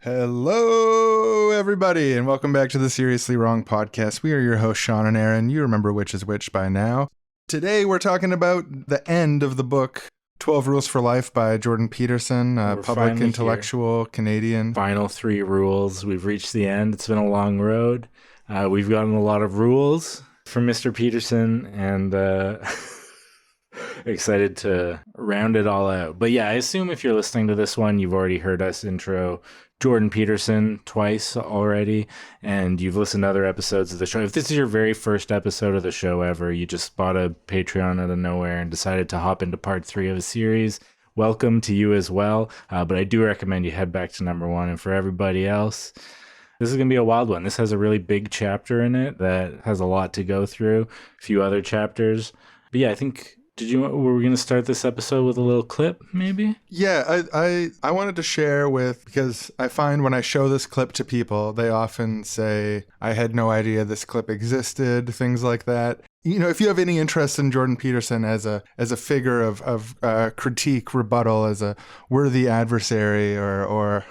Hello, everybody, and welcome back to the Seriously Wrong podcast. We are your hosts, Sean and Aaron. You remember which is which by now. Today, we're talking about the end of the book, 12 Rules for Life by Jordan Peterson, a public intellectual Canadian. Final 3 rules. We've reached the end. It's been a long road. We've gotten a lot of rules from Mr. Peterson, and excited to round it all out. But yeah, I assume if you're listening to this one, you've already heard us intro Jordan Peterson twice already, and you've listened to other episodes of the show. If this is your very first episode of the show ever, you just bought a Patreon out of nowhere and decided to hop into part 3 of a series, welcome to you as well. But I do recommend you head back to number 1. And for everybody else, this is going to be a wild one. This has a really big chapter in it that has a lot to go through, a few other chapters. But yeah, I think... were we going to start this episode with a little clip, maybe? Yeah, I wanted to share because I find when I show this clip to people, they often say, I had no idea this clip existed, things like that. You know, if you have any interest in Jordan Peterson as a figure of critique, rebuttal, as a worthy adversary, or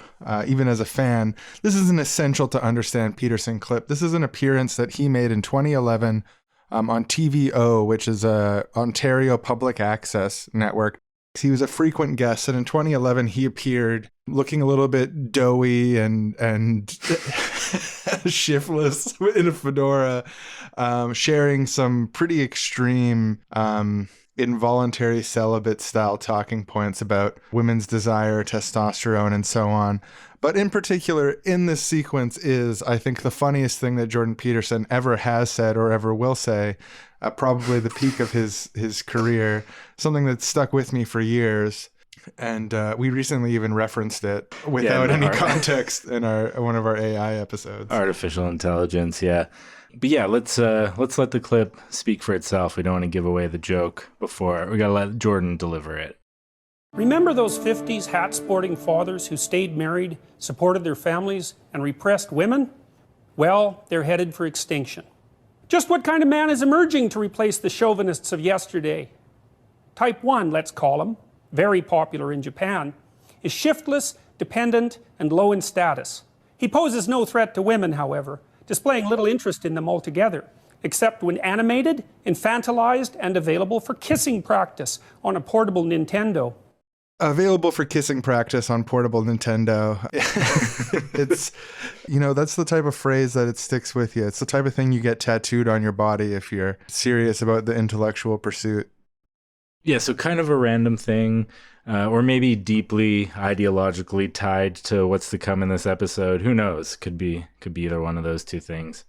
even as a fan, this is an essential to understand Peterson clip. This is an appearance that he made in 2011 on TVO, which is a Ontario public access network. He was a frequent guest, and in 2011 he appeared looking a little bit doughy and shiftless in a fedora, sharing some pretty extreme involuntary celibate style talking points about women's desire, testosterone, and so on. But in particular, in this sequence is, I think, the funniest thing that Jordan Peterson ever has said or ever will say, probably the peak of his career, something that stuck with me for years. And we recently even referenced it without any context in one of our AI episodes. Artificial intelligence, yeah. But yeah, let's let the clip speak for itself. We don't want to give away the joke before. We got to let Jordan deliver it. Remember those 50s hat-sporting fathers who stayed married, supported their families, and repressed women? Well, they're headed for extinction. Just what kind of man is emerging to replace the chauvinists of yesterday? Type 1, let's call him, very popular in Japan, is shiftless, dependent, and low in status. He poses no threat to women, however, displaying little interest in them altogether, except when animated, infantilized, and available for kissing practice on a portable Nintendo. Available for kissing practice on portable Nintendo. It's, that's the type of phrase that it sticks with you. It's the type of thing you get tattooed on your body if you're serious about the intellectual pursuit. Yeah, so kind of a random thing, or maybe deeply ideologically tied to what's to come in this episode. Who knows? Could be either one of those two things.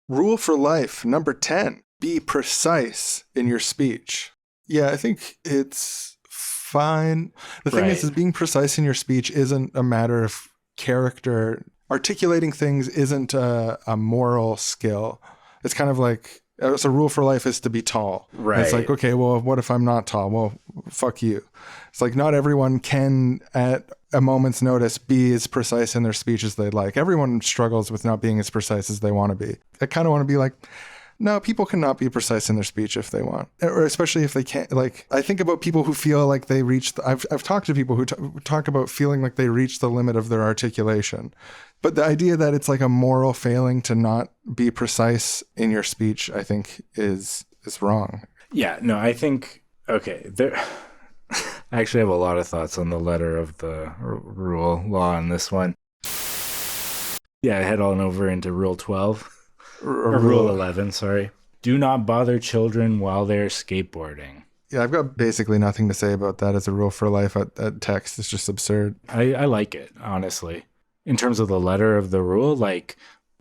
Rule for life, number 10. Be precise in your speech. Yeah, I think it's fine. The thing is being precise in your speech isn't a matter of character. Articulating things isn't a moral skill. It's kind of like, so rule for life is to be tall. Right. It's like, okay, well, what if I'm not tall? Well, fuck you. It's like not everyone can, at a moment's notice, be as precise in their speech as they'd like. Everyone struggles with not being as precise as they want to be. I kind of want to be like, no, people cannot be precise in their speech if they want, or especially if they can't. Like, I think about people who feel like they reached. I've talked to people who talk about feeling like they reached the limit of their articulation, but the idea that it's like a moral failing to not be precise in your speech, I think, is wrong. Yeah, no, I think there. I actually have a lot of thoughts on the letter of the rule law on this one. Yeah, I head on over into Rule 12. Or Rule 11, sorry. Do not bother children while they're skateboarding. Yeah, I've got basically nothing to say about that as a rule for life at text. It's just absurd. I like it, honestly. In terms of the letter of the rule, like,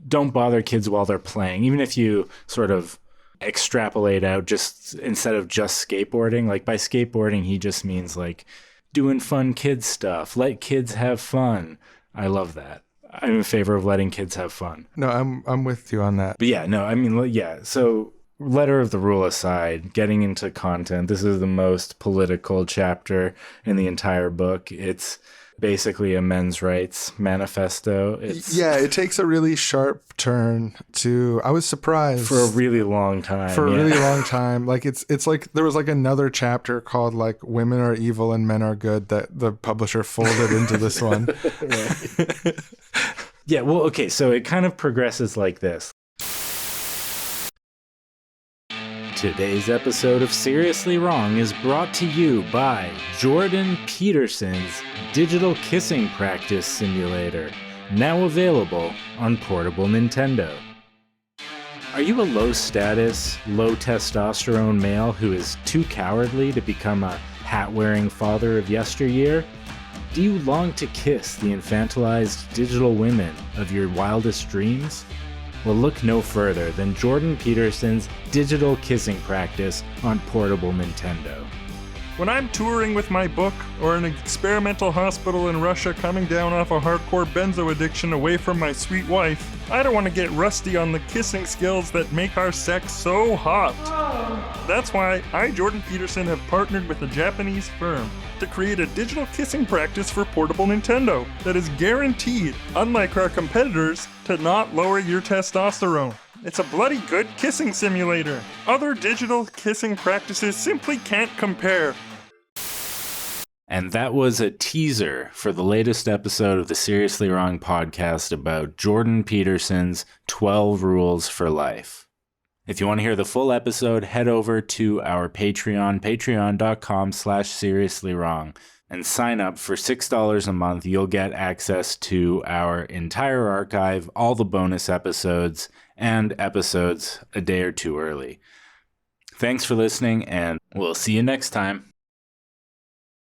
don't bother kids while they're playing. Even if you sort of extrapolate out just instead of just skateboarding. Like, by skateboarding, he just means, like, doing fun kid stuff. Let kids have fun. I love that. I'm in favor of letting kids have fun. No, I'm with you on that. But yeah, no, I mean, yeah. So letter of the rule aside, getting into content, this is the most political chapter in the entire book. It's Basically a men's rights manifesto. Yeah, it takes a really sharp turn to, I was surprised. For a really long time. For a really long time. Like it's like there was like another chapter called like Women Are Evil and Men Are Good that the publisher folded into this one. Yeah, well, okay, so it kind of progresses like this. Today's episode of Seriously Wrong is brought to you by Jordan Peterson's Digital Kissing Practice Simulator, now available on portable Nintendo. Are you a low-status, low-testosterone male who is too cowardly to become a hat-wearing father of yesteryear? Do you long to kiss the infantilized digital women of your wildest dreams? Well, look no further than Jordan Peterson's Digital Kissing Practice on portable Nintendo. When I'm touring with my book, or in an experimental hospital in Russia coming down off a hardcore benzo addiction away from my sweet wife, I don't want to get rusty on the kissing skills that make our sex so hot. That's why I, Jordan Peterson, have partnered with a Japanese firm to create a digital kissing practice for portable Nintendo that is guaranteed, unlike our competitors, to not lower your testosterone. It's a bloody good kissing simulator. Other digital kissing practices simply can't compare. And that was a teaser for the latest episode of the Seriously Wrong podcast about Jordan Peterson's 12 Rules for Life. If you want to hear the full episode, head over to our Patreon, patreon.com/seriouslywrong, and sign up for $6 a month. You'll get access to our entire archive, all the bonus episodes, and episodes a day or two early. Thanks for listening, and we'll see you next time.